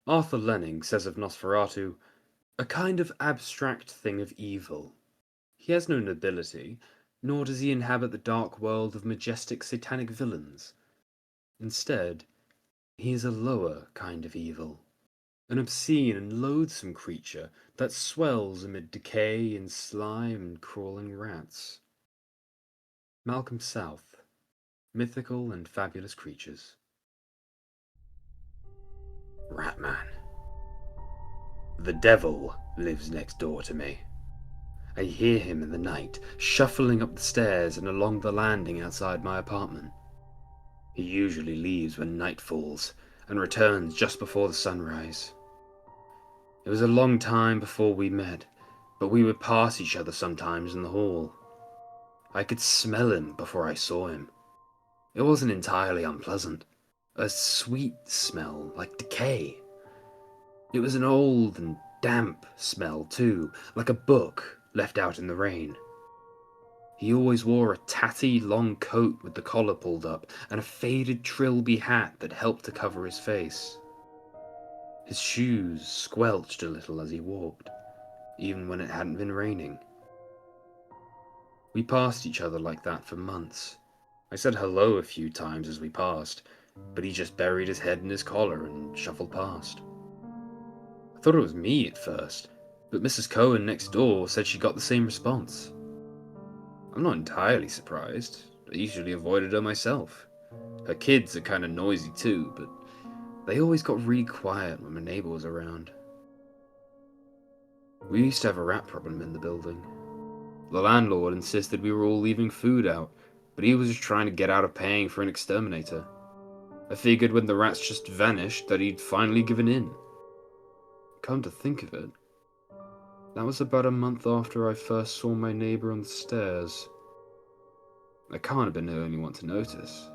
Arthur Lenning says of Nosferatu, a kind of abstract thing of evil. He has no nobility, nor does he inhabit the dark world of majestic satanic villains. Instead, he is a lower kind of evil, an obscene and loathsome creature that swells amid decay and slime and crawling rats. Malcolm South, Mythical and Fabulous Creatures. Ratman. The devil lives next door to me. I hear him in the night, shuffling up the stairs and along the landing outside my apartment. He usually leaves when night falls, and returns just before the sunrise. It was a long time before we met, but we would pass each other sometimes in the hall. I could smell him before I saw him. It wasn't entirely unpleasant. A sweet smell, like decay. It was an old and damp smell, too, like a book left out in the rain. He always wore a tatty long coat with the collar pulled up, and a faded trilby hat that helped to cover his face. His shoes squelched a little as he walked, even when it hadn't been raining. We passed each other like that for months. I said hello a few times as we passed, but he just buried his head in his collar and shuffled past. I thought it was me at first, but Mrs. Cohen next door said she got the same response. I'm not entirely surprised. I usually avoided her myself. Her kids are kind of noisy too, but they always got really quiet when my neighbor was around. We used to have a rat problem in the building. The landlord insisted we were all leaving food out, but he was just trying to get out of paying for an exterminator. I figured when the rats just vanished that he'd finally given in. Come to think of it, that was about a month after I first saw my neighbor on the stairs. I can't have been the only one to notice,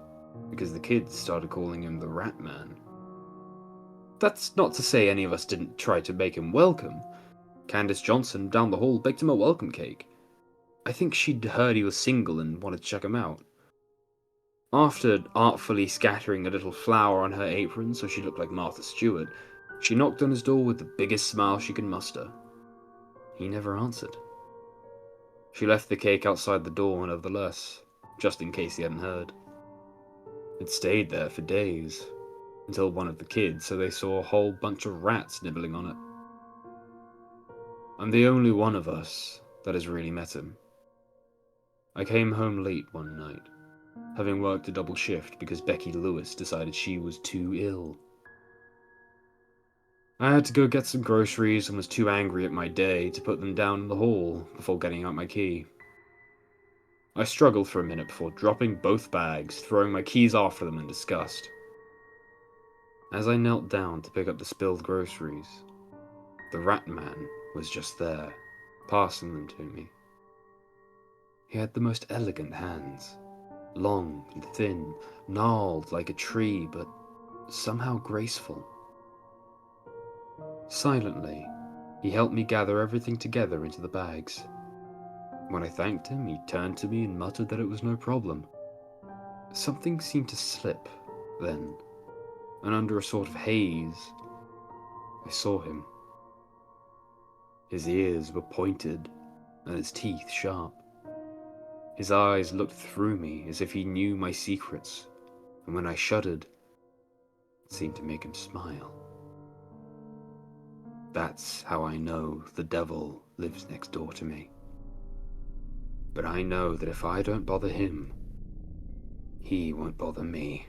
because the kids started calling him the Rat Man. That's not to say any of us didn't try to make him welcome. Candace Johnson down the hall baked him a welcome cake. I think she'd heard he was single and wanted to check him out. After artfully scattering a little flour on her apron so she looked like Martha Stewart, she knocked on his door with the biggest smile she could muster. He never answered. She left the cake outside the door nevertheless, just in case he hadn't heard. It stayed there for days, until one of the kids said they saw a whole bunch of rats nibbling on it. I'm the only one of us that has really met him. I came home late one night, having worked a double shift because Becky Lewis decided she was too ill. I had to go get some groceries and was too angry at my day to put them down in the hall before getting out my key. I struggled for a minute before dropping both bags, throwing my keys after them in disgust. As I knelt down to pick up the spilled groceries, the Rat Man was just there, passing them to me. He had the most elegant hands, long and thin, gnarled like a tree, but somehow graceful. Silently, he helped me gather everything together into the bags. When I thanked him, he turned to me and muttered that it was no problem. Something seemed to slip, then, and under a sort of haze, I saw him. His ears were pointed, and his teeth sharp. His eyes looked through me as if he knew my secrets, and when I shuddered, it seemed to make him smile. That's how I know the devil lives next door to me. But I know that if I don't bother him, he won't bother me.